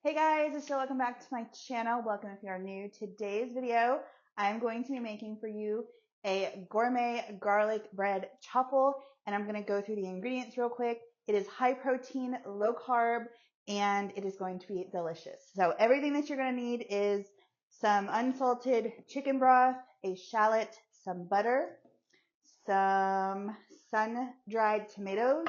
Hey guys, it's Jill. Welcome back to my channel. Welcome if you are new. Today's video, I'm going to be making for you a gourmet garlic bread chaffle, and I'm going to go through the ingredients real quick. It is high protein, low carb, and it is going to be delicious. So everything that you're going to need is some unsalted chicken broth, a shallot, some butter, some sun-dried tomatoes,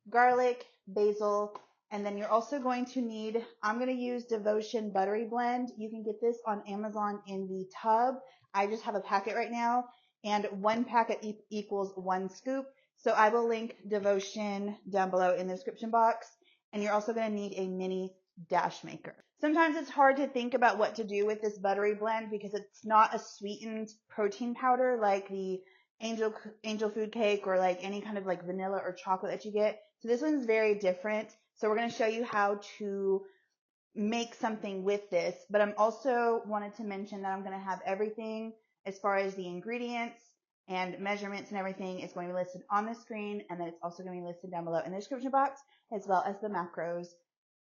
garlic, basil, and then you're also going to need, I'm going to use Devotion Buttery Blend. You can get this on Amazon in the tub. I just have a packet right now, and one packet equals 1 scoop. So I will link Devotion down below in the description box. And you're also going to need a mini dash maker. Sometimes it's hard to think about what to do with this buttery blend because it's not a sweetened protein powder like the angel food cake or like any kind of like vanilla or chocolate that you get. So this one's very different. So we're going to show you how to make something with this, but I'm also wanted to mention that I'm going to have everything as far as the ingredients and measurements and everything is going to be listed on the screen, and then it's also going to be listed down below in the description box, as well as the macros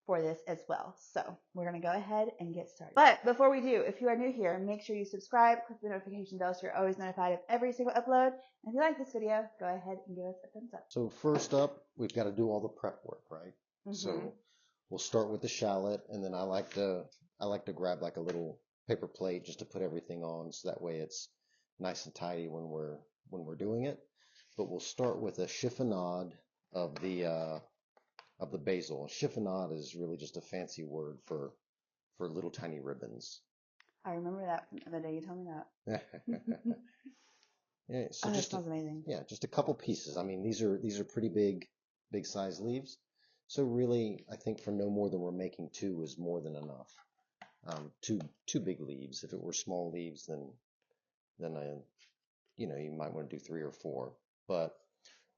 for this as well. So we're going to go ahead and get started. But before we do, if you are new here, make sure you subscribe, click the notification bell so you're always notified of every single upload. And if you like this video, go ahead and give us a thumbs up. So first up, we've got to do all the prep work, right? So we'll start with the shallot, and then I like to grab like a little paper plate just to put everything on, so that way it's nice and tidy when we're doing it. But we'll start with a chiffonade of the basil. Chiffonade is really just a fancy word for little tiny ribbons. I remember that from the day you told me that. Yeah, so that smells amazing. Yeah, just a couple pieces. I mean, these are pretty big size leaves. So really, I think for no more than we're making 2 is more than enough. Two big leaves. If it were small leaves, then you might want to do 3 or 4. But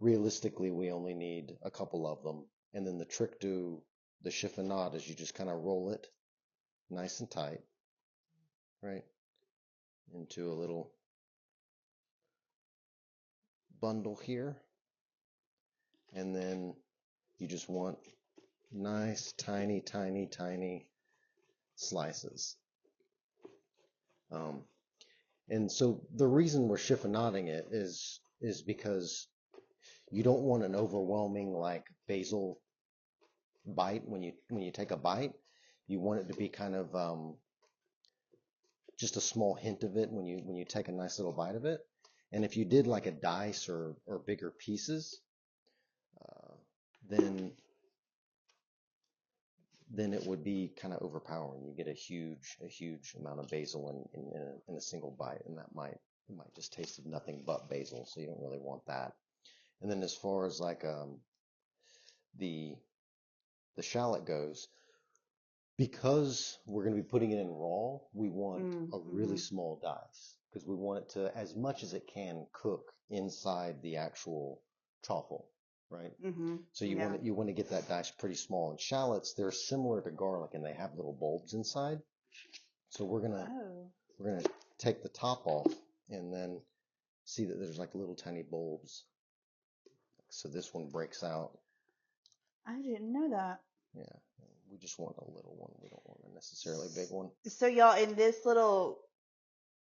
realistically, we only need a couple of them. And then the trick to the chiffonade is you just kind of roll it nice and tight, right, into a little bundle here. And then you just want nice, tiny slices. And so the reason we're chiffonading it is because you don't want an overwhelming like basil bite when you take a bite. You want it to be kind of just a small hint of it when you take a nice little bite of it. And if you did like a dice or bigger pieces, then it would be kind of overpowering. You get a huge amount of basil in a single bite, and it might just taste of nothing but basil, so you don't really want that. And then as far as like the shallot goes, because we're going to be putting it in raw, we want a really small dice because we want it to, as much as it can, cook inside the actual chaffle. Right? So you want to get that dice pretty small. And shallots, they're similar to garlic, and they have little bulbs inside. So we're gonna take the top off, and then see that there's like little tiny bulbs. So this one breaks out. I didn't know that. Yeah, we just want a little one. We don't want a necessarily big one. So y'all, in this little,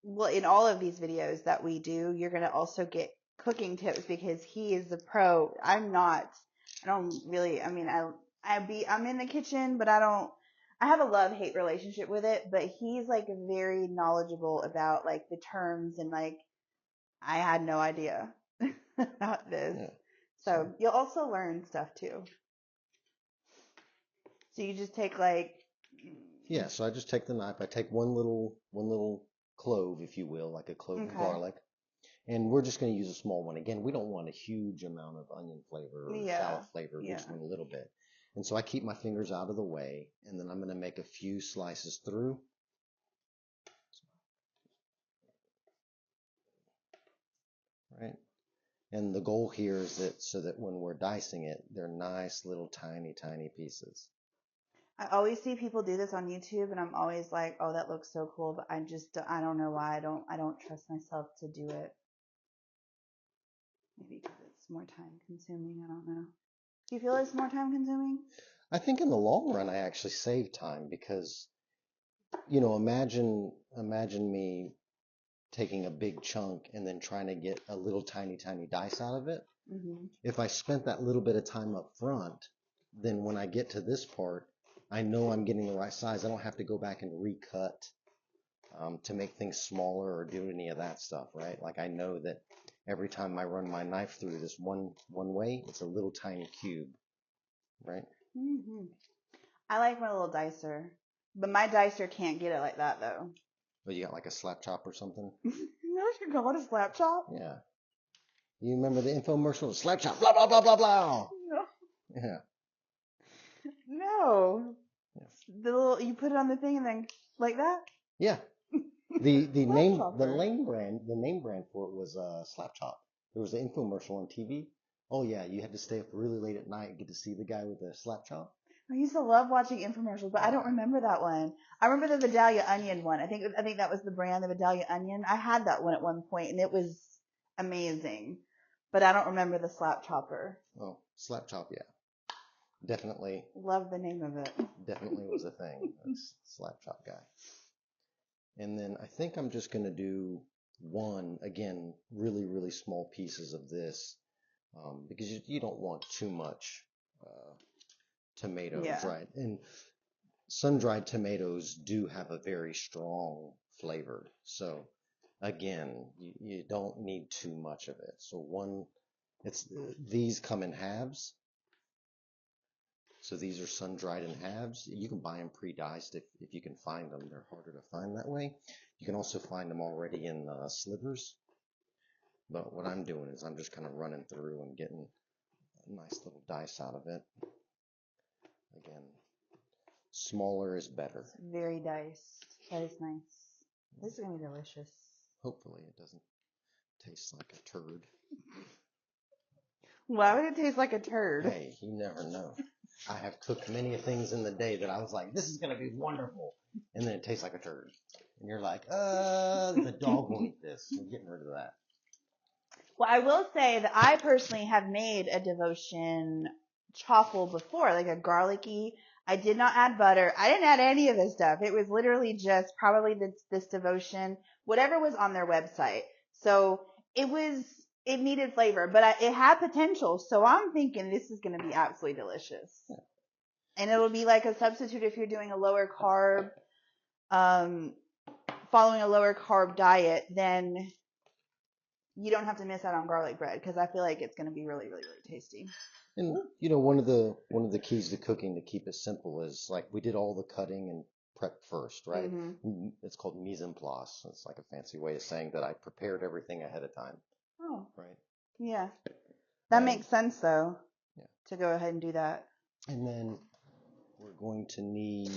well, in all of these videos that we do, you're gonna also get cooking tips because he is the pro. I'm not. I don't really. I mean, I'm in the kitchen, but I have a love-hate relationship with it. But he's like very knowledgeable about like the terms, and like I had no idea about this. Yeah. So you'll also learn stuff too. So you just take like. Yeah. So I just take the knife. I take one little clove, if you will, like a clove of garlic. And we're just going to use a small one. Again, we don't want a huge amount of onion flavor or shallot flavor. We just want a little bit. And so I keep my fingers out of the way, and then I'm going to make a few slices through. Right? And the goal here is that so that when we're dicing it, they're nice little tiny pieces. I always see people do this on YouTube, and I'm always like, oh, that looks so cool, but I don't know why I don't trust myself to do it. Maybe because it's more time consuming. I don't know. Do you feel it's more time consuming? I think in the long run, I actually save time because, you know, imagine me taking a big chunk and then trying to get a little tiny dice out of it. Mm-hmm. If I spent that little bit of time up front, then when I get to this part, I know I'm getting the right size. I don't have to go back and recut to make things smaller or do any of that stuff, right? Like I know that every time I run my knife through this one way, it's a little tiny cube, right? Mm-hmm. I like my little dicer, but my dicer can't get it like that though. But you got like a slap chop or something? You know what you call it, a slap chop? Yeah. You remember the infomercial? Slap chop, blah, blah, blah, blah, blah. No. Yeah. No. Yes. The little, you put it on the thing and then like that? Yeah. The Slap name chopper. the name brand for it was Slap Chop. There was an infomercial on TV. Oh yeah, you had to stay up really late at night and get to see the guy with the slap chop. I used to love watching infomercials, but I don't remember that one. I remember the Vidalia Onion one. I think that was the brand, the Vidalia Onion. I had that one at one point, and it was amazing. But I don't remember the slap chopper. Oh, slap chop, yeah. Definitely Love the name of it. definitely was a thing. That's slap chop guy. And then I think I'm just gonna do one, again, really small pieces of this, because you don't want too much tomatoes, Yeah. right? And sun-dried tomatoes do have a very strong flavor. So again, you don't need too much of it. So these come in halves. So these are sun-dried in halves. You can buy them pre-diced if you can find them. They're harder to find that way. You can also find them already in slivers. But what I'm doing is I'm just kind of running through and getting a nice little dice out of it. Again, smaller is better. It's very diced. That is nice. This is going to be delicious. Hopefully it doesn't taste like a turd. Why would it taste like a turd? Hey, you never know. I have cooked many things in the day that I was like, this is going to be wonderful. And then it tastes like a turd. And you're like, the dog won't eat this. I'm getting rid of that. Well, I will say that I personally have made a devotion chaffle before, like a garlicky. I did not add butter. I didn't add any of this stuff. It was literally just probably this devotion, whatever was on their website. So it needed flavor, but it had potential. So I'm thinking this is going to be absolutely delicious. Yeah. And it'll be like a substitute if you're doing a lower carb, following a lower carb diet, then you don't have to miss out on garlic bread because I feel like it's going to be really tasty. And you know, one of the keys to cooking to keep it simple is like we did all the cutting and prep first, right? Mm-hmm. It's called mise en place. It's like a fancy way of saying that I prepared everything ahead of time. Oh, right. Yeah, that makes sense though. Yeah. To go ahead and do that. And then we're going to need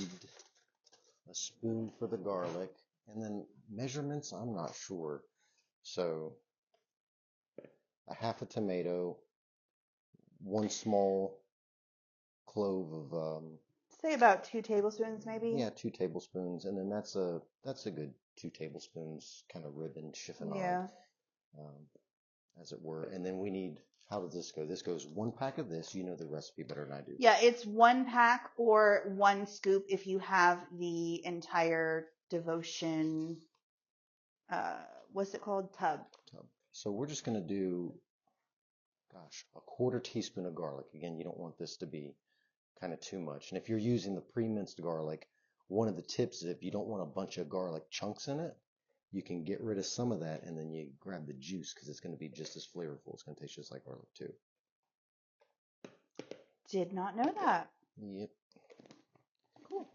a spoon for the garlic, and then measurements, I'm not sure. So a half a tomato, one small clove of Say about 2 tablespoons maybe. yeah, 2 tablespoons, and then that's a good 2 tablespoons kind of ribbon chiffonade, Yeah. As it were. And then we need, how does this go? This goes 1 pack of this. You know the recipe better than I do. Yeah, it's 1 pack or 1 scoop if you have the entire devotion. What's it called? Tub. So we're just going to do, gosh, a 1/4 teaspoon of garlic. Again, you don't want this to be kind of too much. And if you're using the pre-minced garlic, one of the tips is if you don't want a bunch of garlic chunks in it, you can get rid of some of that and then you grab the juice because it's going to be just as flavorful. It's going to taste just like garlic too. Did not know that. Yep. Cool.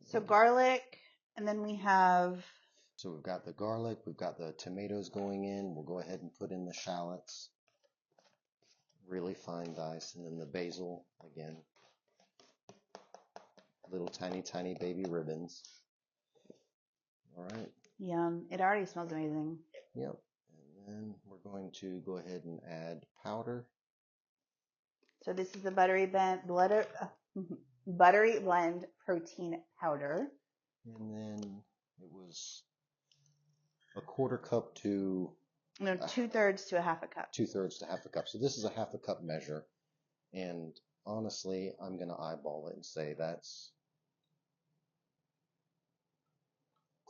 So garlic, and then we have... So we've got the garlic, we've got the tomatoes going in. We'll go ahead and put in the shallots. Really fine dice. And then the basil, again. Little tiny baby ribbons. All right. Yum. It already smells amazing. Yep. And then we're going to go ahead and add powder. So this is the Buttery Blend protein powder. And then it was a 1/4 cup to... No, 2/3 to a 1/2 cup. 2/3 to 1/2 cup. So this is a 1/2 cup measure. And honestly, I'm going to eyeball it and say that's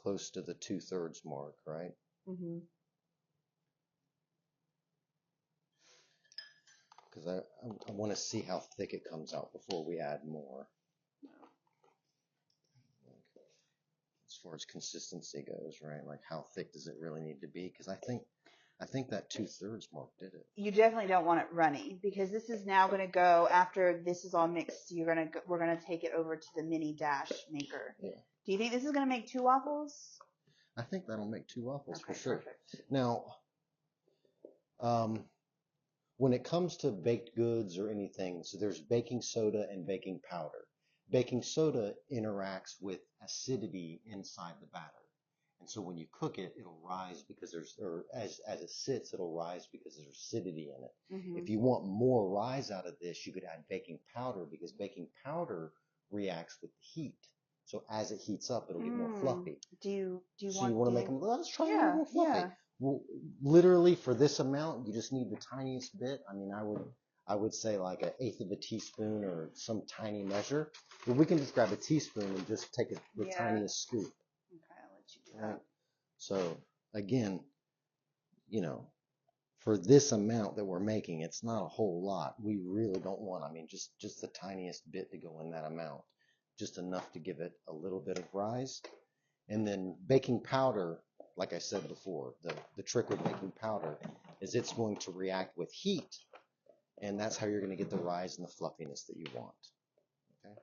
close to the 2/3 mark, right? Mm-hmm. Because I want to see how thick it comes out before we add more. As far as consistency goes, right? Like how thick does it really need to be? Because I think that 2/3 mark did it. You definitely don't want it runny because this is now going to go after this is all mixed. We're gonna take it over to the mini dash maker. Yeah. Do you think this is gonna make 2 waffles? I think that'll make 2 waffles Okay, for sure. perfect. Now, when it comes to baked goods or anything, so there's baking soda and baking powder. Baking soda interacts with acidity inside the batter. And so when you cook it, it'll rise because as it sits, it'll rise because there's acidity in it. Mm-hmm. If you want more rise out of this, you could add baking powder because baking powder reacts with the heat. So as it heats up, it'll get more fluffy. Do you So you want to make them, let's try a little more fluffy. Yeah. Well, literally for this amount, you just need the tiniest bit. I mean, I would say like 1/8 of a teaspoon or some tiny measure. But we can just grab a teaspoon and just take the tiniest scoop. Okay, I'll let you do that. Right? So again, you know, for this amount that we're making, it's not a whole lot. We really don't want, I mean, just the tiniest bit to go in that amount. Just enough to give it a little bit of rise. And then baking powder, like I said before, the trick with baking powder is it's going to react with heat, and that's how you're going to get the rise and the fluffiness that you want. Okay?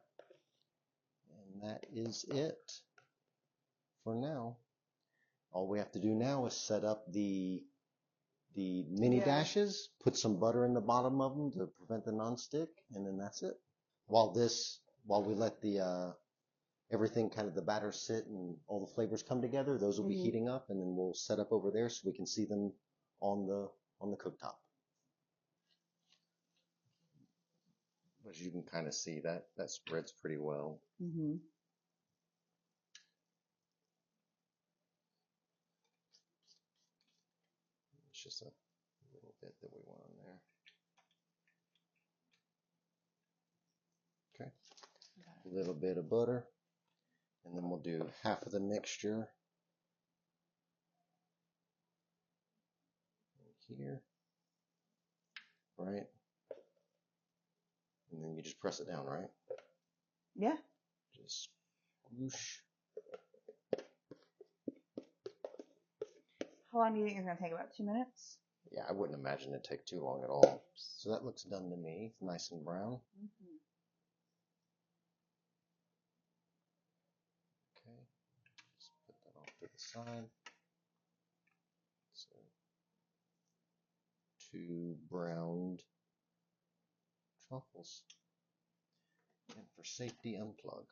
And that is it for now. All we have to do now is set up the mini dashes, put some butter in the bottom of them to prevent the non-stick, and then that's it. While we let the everything kind of the batter sit and all the flavors come together, those will be heating up, and then we'll set up over there so we can see them on the cooktop. As you can kind of see, that spreads pretty well. Mm-hmm. It's just a little bit that we want on there. Okay. A little bit of butter. And then we'll do half of the mixture here, right? And then you just press it down, right? Yeah. Just whoosh. How long do you think it's going to take? About 2 minutes? Yeah, I wouldn't imagine it'd take too long at all. So that looks done to me. It's nice and brown. Mm-hmm. Okay. Just put that off to the side. So 2 browned truffles. And for safety, unplug.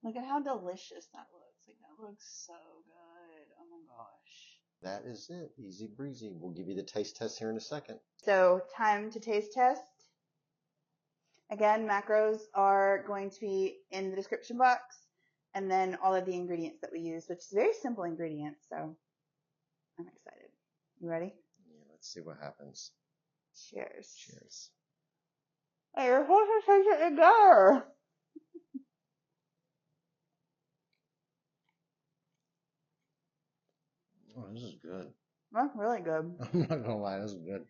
Look at how delicious that looks. Like, that looks so good. Oh my gosh. That is it. Easy breezy. We'll give you the taste test here in a second. So, time to taste test. Again, macros are going to be in the description box. And then all of the ingredients that we use, which is very simple ingredients. So, I'm excited. You ready? Yeah, let's see what happens. Cheers. Cheers. Hey, you're supposed to taste it together. Oh, this is good. That's really good. I'm not gonna lie, this is good.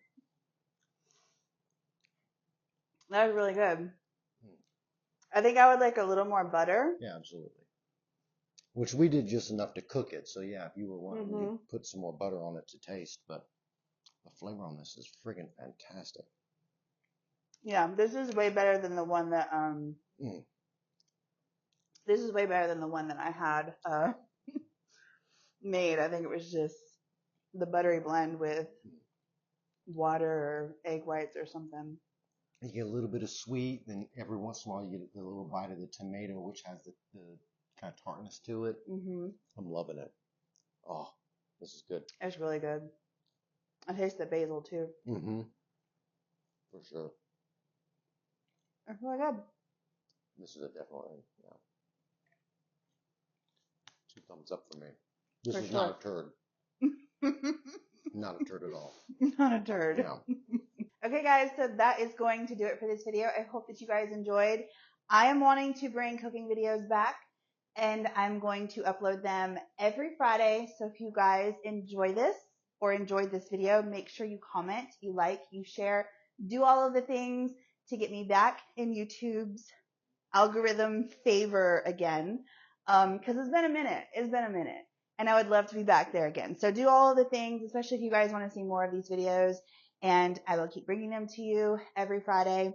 That was really good. I think I would like a little more butter. Yeah, absolutely. Which we did just enough to cook it, so yeah, if you were wanting, you put some more butter on it to taste, but the flavor on this is friggin' fantastic. Yeah, this is way better than the one that This is way better than the one that I had made. I think it was just the buttery blend with water or egg whites or something. You get a little bit of sweet, and every once in a while you get a little bite of the tomato, which has the kind of tartness to it. I'm loving it. Oh, this is good. It's really good. I taste the basil too. For sure. It's really good. This is a definitely, yeah. 2 thumbs up for me. This is not a turd. Not a turd at all. Not a turd. No. Okay guys, so that is going to do it for this video. I hope that you guys enjoyed. I am wanting to bring cooking videos back, and I'm going to upload them every Friday. So if you guys enjoy this or enjoyed this video, make sure you comment, you like, you share, do all of the things to get me back in YouTube's algorithm favor again. Cause it's been a minute. And I would love to be back there again. So do all of the things, especially if you guys want to see more of these videos, and I will keep bringing them to you every Friday.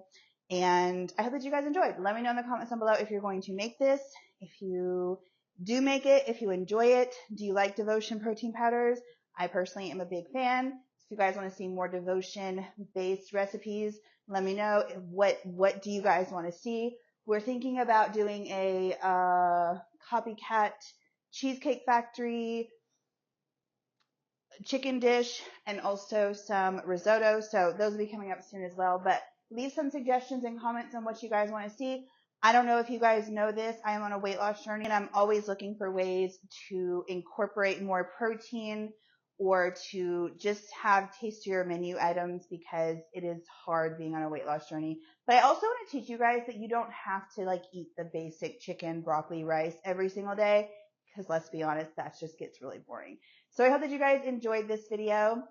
And I hope that you guys enjoyed. Let me know in the comments down below if you're going to make this, if you do make it, if you enjoy it. Do you like Devotion protein powders? I personally am a big fan. If you guys want to see more Devotion based recipes, let me know. What do you guys want to see? We're thinking about doing a copycat Cheesecake Factory chicken dish and also some risotto. So those will be coming up soon as well. But leave some suggestions and comments on what you guys want to see. I don't know if you guys know this. I am on a weight loss journey, and I'm always looking for ways to incorporate more protein or to just have tastier menu items, because it is hard being on a weight loss journey. But I also want to teach you guys that you don't have to like eat the basic chicken, broccoli, rice every single day, because let's be honest, that just gets really boring. So I hope that you guys enjoyed this video.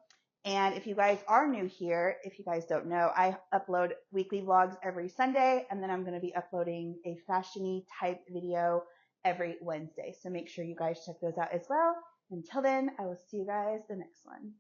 And if you guys are new here, if you guys don't know, I upload weekly vlogs every Sunday, and then I'm going to be uploading a fashion-y type video every Wednesday. So make sure you guys check those out as well. Until then, I will see you guys the next one.